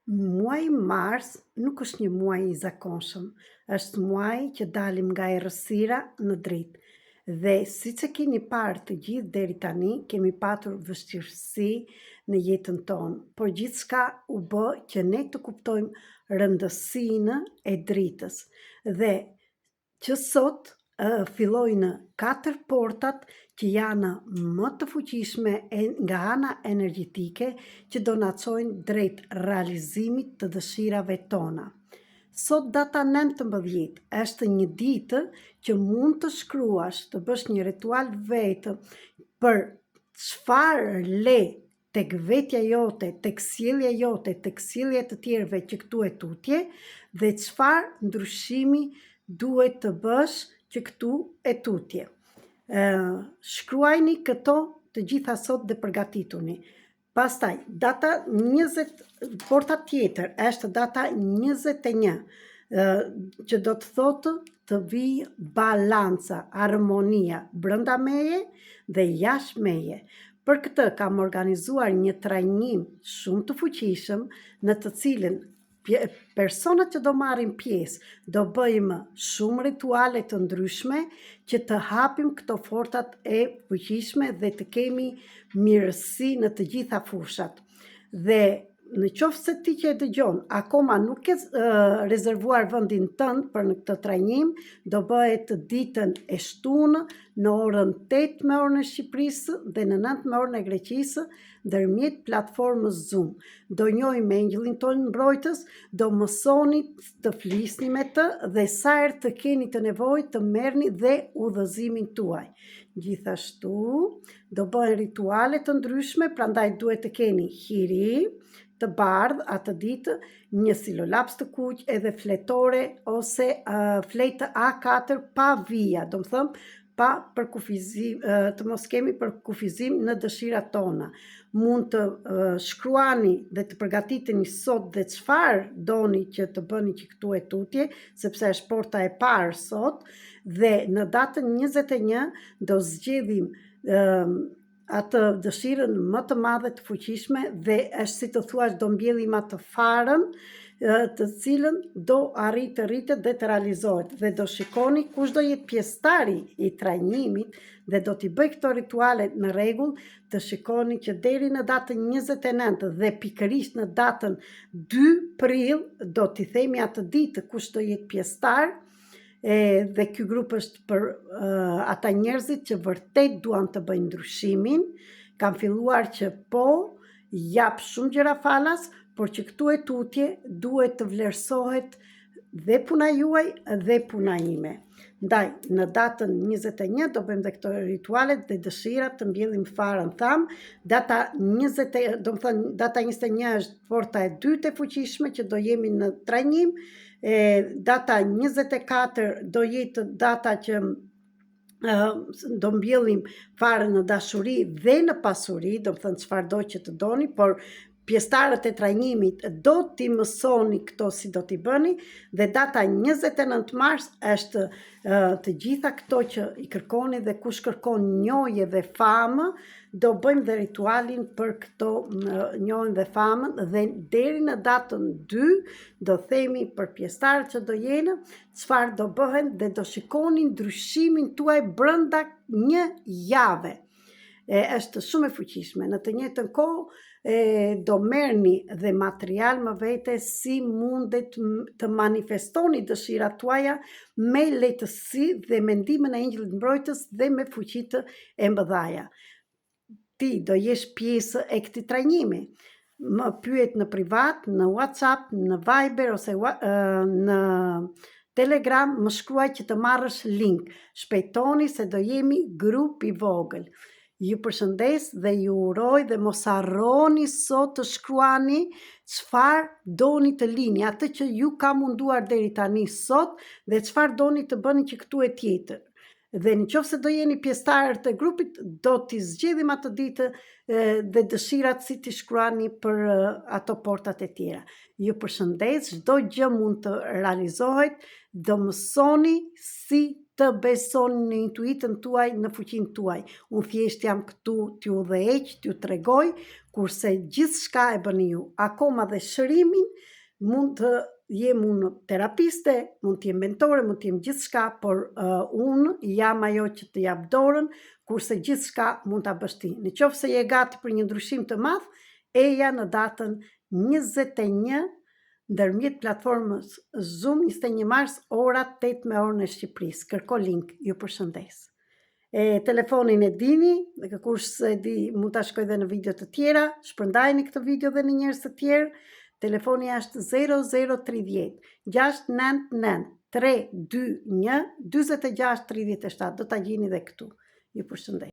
Muaji mars nuk është një muaj i zakonshëm, është muaji që dalim nga errësira në dritë. Dhe siç e keni parë të gjithë deri tani, kemi patur vështirësi në jetën tonë, por gjithçka u bë që ne të kuptojmë rëndësinë e dritës. Dhe që sot fillojnë 4 portat që janë më të fuqishme nga ana energjetike që do na çojnë drejt realizimit të dëshirave tona. Sot data 19 është një ditë që mund të shkruash, të bësh një ritual vetë për çfarë le tek vetja jote, tek sjellja jote, tek sjellja të tjerëve që këtu e tutje dhe çfarë ndryshimi duhet të bësh që këtu e tutje. Shkruajni këto të gjitha sot dhe përgatituni. Pastaj, data 20, porta tjetër është data 21, që do të thotë të vijë balanca, harmonia brenda meje dhe jashtë meje. Për këtë kam organizuar një trajnim shumë të fuqishëm në të cilën personat që do marrin pjesë do bëjmë shumë rituale të ndryshme që të hapim këto fortat e fuqishme dhe të kemi mirësi në të gjitha fushat. Dhe në qoftë se ti që e dëgjon, akoma nuk ke rezervuar vendin tënd për në këtë trajnim, do bëhet ditën e shtunë në orën 8 me orën e Shqipërisë dhe në 9 me orën e Greqisë, ndërmjet platformës Zoom. Do njohim me engjëllin tonë mbrojtës, do mësoni të flisni me të dhe sa herë të keni të nevojë të merrni dhe udhëzimin tuaj. Gjithashtu, do bëhen rituale të ndryshme, prandaj duhet të keni hiri të bardhë atë ditë, një silolaps të kuq edhe fletore ose fletë A4 pa vija, do më thëmë pa përkufizim, të mos kemi përkufizim në dëshirat tona. Mund të shkruani dhe të përgatiteni sot dhe çfarë doni që të bëni që këtu e tutje, sepse është porta e parë sot, dhe në datën 21 do zgjedhim atë dëshirën më të madhe të fuqishme dhe është si të thuash do mbjellim atë farën të cilën do arrit të rritet dhe të realizohet dhe do shikoni kush do jetë pjesëtari i trajnimit dhe do t'i bëj këto rituale në rregull, të shikoni që deri në datën 29 dhe pikërisht në datën 2 prill do t'i themi atë ditë kush do jetë pjesëtar. Dhe ky grup është për ata njerëzit që vërtet duan të bëjnë ndryshimin, kam filluar që po, jap shumë gjëra falas, por që këtu e tutje duhet të vlerësohet dhe puna juaj dhe puna ime. Ndaj, në datën 21 do bëjmë dhe këto ritualet dhe dëshirat të mbjellim farën thamë, data 21 është porta e dytë e fuqishme që do jemi në trajnim, data 24 do jetë data që do mbjellim farën në dashuri dhe në pasuri, do më thënë çfarë do që të doni, por pjesëtarët e trajnimit do t'i mësoni këto si do t'i bëni, dhe data 29 mars është të gjitha këto që i kërkoni dhe kush kërkon njohje dhe famë, do bëjmë dhe ritualin për këto njohjen dhe famën dhe deri në datën 2 do themi për pjesëtarët që do jenë çfarë do bëhen dhe do shikoni ndryshimin tuaj brenda një jave. Është shumë e fuqishme. Në të njëjtën kohë do merrni dhe material më vete si mundet të manifestoni dëshirat tuaja me lehtësi dhe me ndihmën e engjëllit mbrojtës dhe me fuqitë e mëdhaja. Ti do jesh pjesë e këtij trajnimi. Më pyet në privat, në WhatsApp, në Viber ose në Telegram, më shkruaj që të marrësh link. Shpejtoni se do jemi grup i vogël. Ju përshëndes dhe ju uroj dhe mos harroni sot të shkruani çfarë doni të lini, atë që ju ka munduar deri tani sot dhe çfarë doni të bëni që këtu e tjetër. Dhe në qoftë se do jeni pjesëtarë të grupit, do t'i zgjedhim atë ditë dhe dëshirat si t'i shkruani për ato portat e tjera. Ju përshëndes, çdo gjë mund të realizohet, do mësoni si të besoni në intuitën tuaj, në fuqinë tuaj. Unë thjesht jam këtu t'ju udhëheq, t'ju tregoj, kurse gjithçka e bëni ju. Akoma dhe shërimin mund të jem unë terapiste, mund të jem mentore, mund të jem gjithçka, por unë jam ajo që të jap dorën, kurse gjithçka mund ta bësh ti. Në qoftë se je gati për një ndryshim të madh, eja në datën 21 ndërmjet platformës Zoom 21 mars, ora 8 me orën e Shqipërisë. Kërko link, ju përshëndes. Telefonin e dini, dhe kush se di mund ta shkoj dhe në video të tjera, shpërndajni këtë video dhe në njerëz të tjerë. Telefoni është 0030 699 321 4637, do ta gjeni dhe këtu. Ju përshëndes.